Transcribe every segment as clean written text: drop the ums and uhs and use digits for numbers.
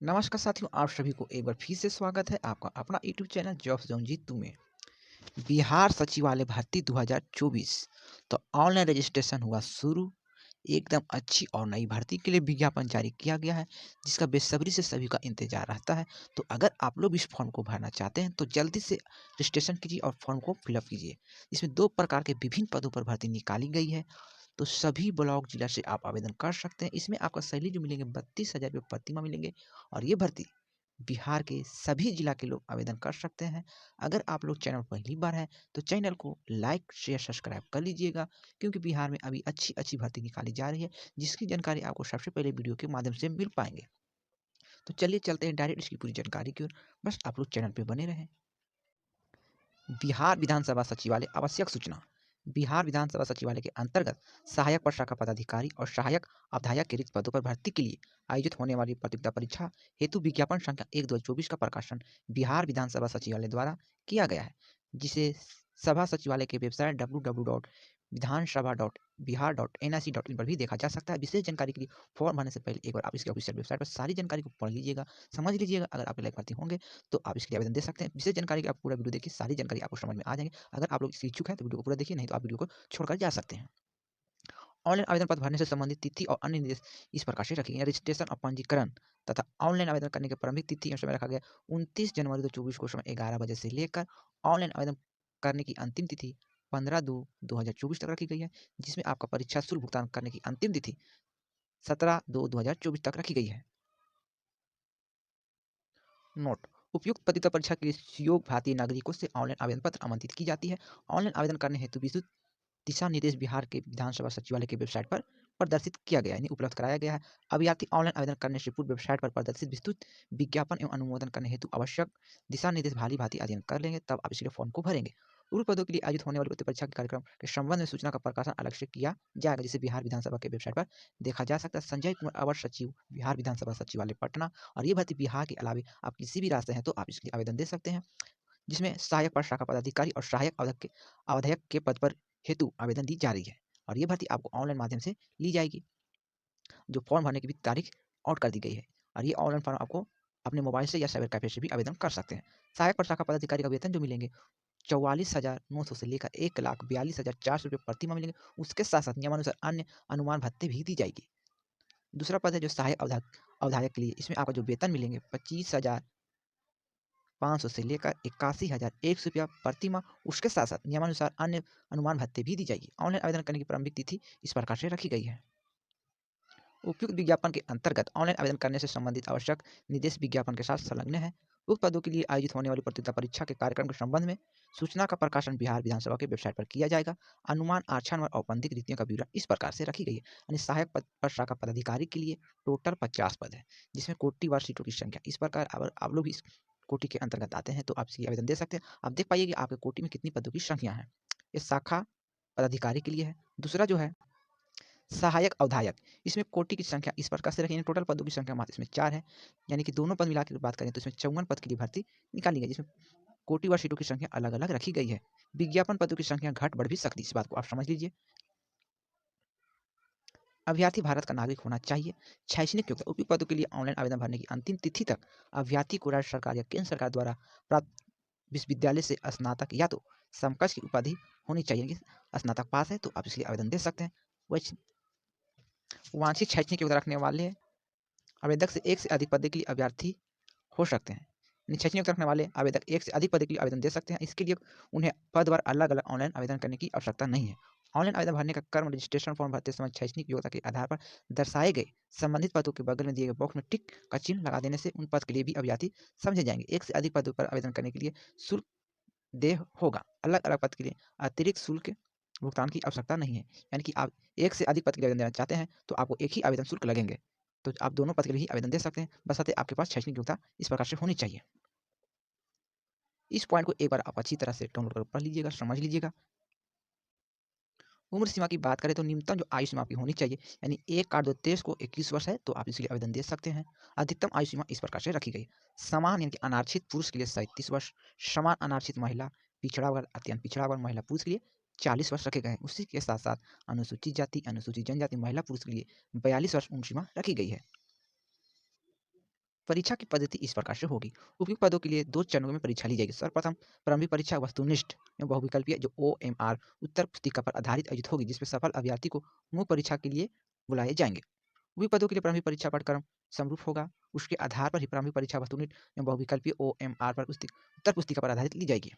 नमस्कार साथियों, आप सभी को एक बार फिर से स्वागत है आपका अपना YouTube channel job zone Jeetu में। बिहार सचिवालय भर्ती 2024 तो ऑनलाइन रजिस्ट्रेशन हुआ शुरू। एकदम अच्छी और नई भर्ती के लिए विज्ञापन जारी किया गया है, जिसका बेसब्री से सभी का इंतजार रहता है। तो अगर आप लोग इस फॉर्म को भरना चाहते हैं तो जल्दी से रजिस्ट्रेशन कीजिए और फॉर्म को फिलअप कीजिए। इसमें 2 प्रकार के विभिन्न पदों पर भर्ती निकाली गई है, तो सभी ब्लॉक जिला से आप आवेदन कर सकते हैं। इसमें आपका सैलरी जो मिलेंगे 32,000 रुपये प्रति माह मिलेंगे और ये भर्ती बिहार के सभी जिला के लोग आवेदन कर सकते हैं। अगर आप लोग चैनल पर पहली बार हैं तो चैनल को लाइक शेयर सब्सक्राइब कर लीजिएगा, क्योंकि बिहार में अभी अच्छी अच्छी भर्ती निकाली जा रही है, जिसकी जानकारी आपको सबसे पहले वीडियो के माध्यम से मिल पाएंगे। तो चलिए चलते हैं डायरेक्ट इसकी पूरी जानकारी की ओर। बस आप लोग चैनल पर बने रहें। बिहार विधानसभा सचिवालय आवश्यक सूचना। बिहार विधानसभा सचिवालय के अंतर्गत सहायक प्रशाखा पदाधिकारी और सहायक अवधायक के रिक्त पदों पर भर्ती के लिए आयोजित होने वाली प्रतियोगिता परीक्षा हेतु विज्ञापन संख्या 1/2024 का प्रकाशन बिहार विधानसभा सचिवालय द्वारा किया गया है, जिसे सभा सचिवालय के वेबसाइट www.विधानसभा.बिहार.nic.in पर भी देखा जा सकता है। विशेष जानकारी के लिए फॉर्म भरने से पहले एक बार आप इसके ऑफिशियल वेबसाइट पर सारी जानकारी को पढ़ लीजिएगा, समझ लीजिएगा। अगर आप लायक भर्ती होंगे तो आप इसके लिए आवेदन दे सकते हैं। विशेष जानकारी के आप पूरा वीडियो देखिए, सारी जानकारी आपको समझ में आ जाएँगे। अगर आप लोग इसके इच्छुक हैं तो वीडियो को पूरा देखिए, नहीं तो आप वीडियो को छोड़कर जा सकते हैं। ऑनलाइन आवेदन पत्र भरने से संबंधित तिथि और अन्य निर्देश इस प्रकार से रखे गए हैं। रजिस्ट्रेशन और पंजीकरण तथा ऑनलाइन आवेदन करने की प्रारंभिक तिथि और समय रखा गया 29 जनवरी 2024 को समय 11 बजे से लेकर ऑनलाइन आवेदन करने की अंतिम तिथि 15/2/2024 तक रखी गई है, जिसमें आपका परीक्षा शुल्क भुगतान करने की अंतिम तिथि 17/2/2024 तक रखी गई है। नोट: उपयुक्त प्रतियोगिता परीक्षा के लिए योग्य भारतीय नागरिकों से ऑनलाइन आवेदन पत्र आमंत्रित की जाती है। ऑनलाइन आवेदन करने हेतु विस्तृत दिशा निर्देश बिहार के विधानसभा सचिवालय की वेबसाइट पर प्रदर्शित किया गया, यानी उपलब्ध कराया गया है। अभ्यर्थी ऑनलाइन आवेदन करने से पूर्व वेबसाइट पर प्रदर्शित विस्तृत विज्ञापन एवं अनुमोदन करने हेतु आवश्यक दिशा निर्देश भाली भांति अध्ययन कर लेंगे, तब आप इसके फॉर्म को भरेंगे। उन पदों के लिए आयोजित होने वाली परीक्षा के कार्यक्रम के संबंध में सूचना का प्रकाशन अलग से किया जाएगा, जिसे बिहार विधानसभा के वेबसाइट पर देखा जा सकता है। संजय कुमार अवर सचिव, बिहार विधानसभा सचिवालय पटना। और ये भर्ती बिहार के अलावे आप किसी भी राज्य से हैं तो आप इसके लिए आवेदन दे सकते हैं, जिसमें सहायक प्रशाखा पदाधिकारी और सहायक अवधायक के पद पर हेतु आवेदन दी जा रही है। और ये भर्ती आपको ऑनलाइन माध्यम से ली जाएगी। जो फॉर्म भरने की भी तारीख आउट कर दी गई है, और ये ऑनलाइन फॉर्म आपको अपने मोबाइल से या साइबर कैफे से भी आवेदन कर सकते हैं। सहायक प्रशाखा पदाधिकारी का वेतन जो मिलेंगे 44,900 से लेकर 1,42,400 रुपये प्रति माह मिलेंगे। उसके साथ साथ नियमानुसार अन्य अनुमान भत्ते भी दी जाएगी। दूसरा पद है जो सहायक अवधायक के लिए, इसमें आपका जो वेतन मिलेंगे 25,500 से लेकर 81,100 रुपया प्रति माह। उसके साथ साथ नियमानुसार अन्य अनुमान भत्ते भी दी जाएगी। ऑनलाइन आवेदन करने की प्रारंभिक तिथि इस प्रकार से रखी गई है। उपयुक्त विज्ञापन के अंतर्गत ऑनलाइन आवेदन करने से संबंधित आवश्यक निर्देश विज्ञापन के साथ संलग्न है। उक्त पदों के लिए आयोजित होने वाली प्रतियोगिता परीक्षा के कार्यक्रम के संबंध में सूचना का प्रकाशन बिहार विधानसभा के वेबसाइट पर किया जाएगा। अनुमान, आरक्षण व औपबंधिक रीतियों का विवरण इस प्रकार से रखी गई है। यानी सहायक पद पर शाखा पदाधिकारी के लिए टोटल 50 पद है, जिसमें कोटिवार सीटों की संख्या इस प्रकार। अगर आप लोग इस कोटि के अंतर्गत आते हैं तो आप इसके लिए आवेदन दे सकते हैं। आप देख पाइए कि आपके कोटि में कितनी पदों की संख्या है। ये शाखा पदाधिकारी के लिए है। दूसरा जो है सहायक अवधायक, इसमें कोटि की संख्या इस प्रकार से रखी है। टोटल पदों की संख्या मात्र इसमें 4 है, यानी कि दोनों पद मिलाकर बात करें तो इसमें 54 पद की भर्ती निकाली गई, जिसमें कोटि व सीटों की संख्या अलग-अलग रखी गई है। विज्ञापन पदों की संख्या घट बढ़ भी सकती है, इस बात को आप समझ लीजिए। अभ्यर्थी भारत का नागरिक होना चाहिए। शैक्षणिक योग्यता: उपयुक्त पदों के लिए ऑनलाइन आवेदन भरने की अंतिम तिथि तक अभ्यर्थी को राज्य सरकार या केंद्र सरकार द्वारा प्राप्त विश्वविद्यालय से स्नातक या तो समकक्ष की उपाधि होनी चाहिए। कि स्नातक पास है तो आप इसके लिए आवेदन दे सकते हैं। वांछित शैक्षणिक योग्यता रखने वाले आवेदक से एक से अधिक पद के लिए अभ्यर्थी हो सकते हैं। शैक्षणिक योग्यता रखने वाले आवेदक एक से अधिक पद के लिए आवेदन दे सकते हैं। इसके लिए उन्हें पदवार अलग-अलग ऑनलाइन आवेदन करने की आवश्यकता नहीं है। ऑनलाइन आवेदन भरने का क्रम रजिस्ट्रेशन फॉर्म भरते समय शैक्षणिक योग्यता के आधार पर दर्शाए गए संबंधित पदों के बगल में दिए गए बॉक्स में टिक का चिन्ह लगा देने से उन पद के लिए भी अभ्यर्थी समझे जाएंगे। एक से अधिक पदों पर आवेदन करने के लिए शुल्क देय होगा। अलग-अलग पद के लिए अतिरिक्त शुल्क भुगतान की आवश्यकता नहीं है। यानी कि आप एक से अधिक पद के लिए आवेदन देना चाहते हैं तो आपको एक ही आवेदन शुल्क लगेंगे। तो आप दोनों पद के लिए ही आवेदन दे सकते हैं, बशर्ते आपके पास शैक्षणिक योग्यता इस प्रकार से होनी चाहिए। इस पॉइंट को एक बार आप अच्छी तरह से डाउनलोड कर पढ़ लीजिएगा, समझ लीजिएगा। उम्र सीमा की बात करें तो न्यूनतम जो आयु सीमा आपकी होनी चाहिए, यानी 1/8/23 को 21 वर्ष है तो आप इसके लिए आवेदन दे सकते हैं। अधिकतम आयु सीमा इस प्रकार से रखी गई। समान यानी कि अनारक्षित पुरुष के लिए 37 वर्ष, समान अनारक्षित महिला, पिछड़ा वर्ग, अत्यंत पिछड़ा वर्ग महिला पुरुष के लिए 40 वर्ष रखे गए हैं। उसी के साथ साथ अनुसूचित जाति, अनुसूचित जनजाति महिला पुरुष के लिए 42 वर्ष उम्र सीमा रखी गई है। परीक्षा की पद्धति इस प्रकार से होगी। उपयुक्त पदों के लिए 2 चरणों में परीक्षा ली जाएगी। सर्वप्रथम प्रारंभिक परीक्षा वस्तुनिष्ठ एवं बहुविकल्पीय जो ओएमआर उत्तर पुस्तिका पर आधारित आयोजित होगी, जिसमें सफल अभ्यर्थी को मुख्य परीक्षा के लिए बुलाए जाएँगे। उपयुक्त पदों के लिए प्रारंभिक परीक्षा पाठ्यक्रम समरूप होगा। उसके आधार पर ही प्रारंभिक परीक्षा वस्तुनिष्ठ एवं बहुविकल्पीय ओएमआर पर उत्तर पुस्तिका पर आधारित ली जाएगी।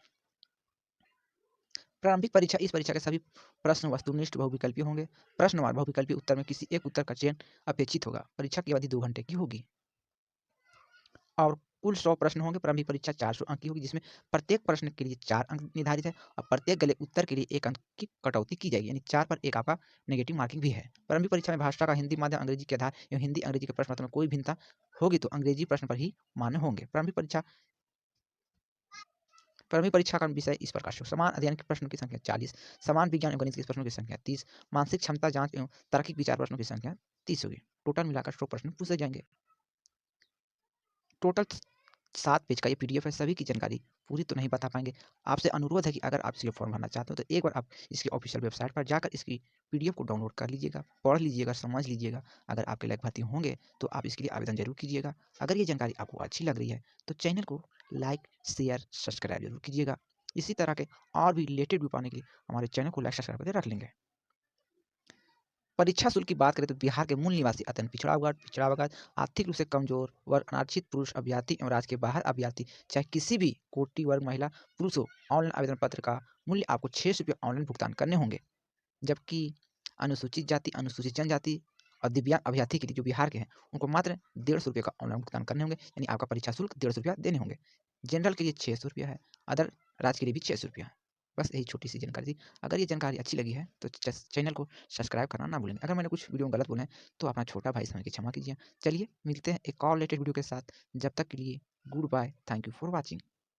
प्रारंभिक परीक्षा इस परीक्षा के सभी प्रश्न वस्तुनिष्ठ बहुविकल्पीय होंगे। प्रश्नवार बहुविकल्पीय उत्तर में किसी एक उत्तर का चयन अपेक्षित होगा। परीक्षा की अवधि 2 घंटे की होगी और कुल 100 प्रश्न होंगे। प्रारंभिक परीक्षा 400 अंक की होगी, जिसमें प्रत्येक प्रश्न के लिए 4 अंक निर्धारित है और प्रत्येक गलत उत्तर के लिए 1 अंक की कटौती की जाएगी, यानी 4 पर 1 आपका नेगेटिव मार्किंग भी है। प्रारंभिक परीक्षा में भाषा का हिंदी माध्यम अंग्रेजी के आधार एवं हिंदी अंग्रेजी के प्रश्न पत्र में कोई भिन्नता होगी तो अंग्रेजी प्रश्न पर ही मान्य होंगे। प्रारंभिक परीक्षा का विषय इस प्रकार से: समान अध्ययन के प्रश्नों की संख्या 40, समान विज्ञान एवं गणित के प्रश्नों की संख्या 30, मानसिक क्षमता जांच एवं तार्किक विचार प्रश्नों की संख्या 30 होगी। टोटल मिलाकर 100 प्रश्न पूछे जाएंगे। टोटल 7 पेज का ये पीडीएफ है। सभी की जानकारी पूरी तो नहीं बता पाएंगे। आपसे अनुरोध है कि अगर आप इसके फॉर्म भरना चाहते हो तो एक बार आप इसकी ऑफिशियल वेबसाइट पर जाकर इसकी पीडीएफ को डाउनलोड कर लीजिएगा, पढ़ लीजिएगा, समझ लीजिएगा। अगर आपके लायक भर्ती होंगे तो आप इसके लिए आवेदन जरूर कीजिएगा। अगर ये जानकारी आपको अच्छी लग रही है तो चैनल को लाइक, शेयर, सब्सक्राइब जरूर कीजिएगा। इसी तरह के और भी रिलेटेड वीडियो पाने के लिए हमारे चैनल को लाइक, सब्सक्राइब करके रख लेंगे। परीक्षा शुल्क की बात करें तो बिहार के मूल निवासी अत्यंत पिछड़ा वर्ग, आर्थिक रूप से कमजोर वर्ग, अनारक्षित पुरुष अभ्यर्थी एवं राज्य के बाहर अभ्यर्थी, चाहे किसी भी कोटि वर्ग महिला पुरुष हो, ऑनलाइन आवेदन पत्र का मूल्य आपको 6 रुपये ऑनलाइन भुगतान करने होंगे। जबकि अनुसूचित जाति, अनुसूचित जनजाति और दिव्यांग अभ्यर्थी के लिए जो बिहार के हैं उनको मात्र 150 रुपये का ऑनलाइन भुगतान करने होंगे, यानी आपका परीक्षा शुल्क 150 रुपया देने होंगे। जनरल के लिए 600 रुपया है, अदर राज्य के लिए भी 600 रुपया है। बस यही छोटी सी जानकारी थी। अगर ये जानकारी अच्छी लगी है तो चैनल को सब्सक्राइब करना ना भूलें। अगर मैंने कुछ वीडियो गलत बोले हैं तो अपना छोटा भाई समझ के क्षमा कीजिए। चलिए मिलते हैं एक और लेटेस्ट वीडियो के साथ। जब तक के लिए good bye, thank you for watching.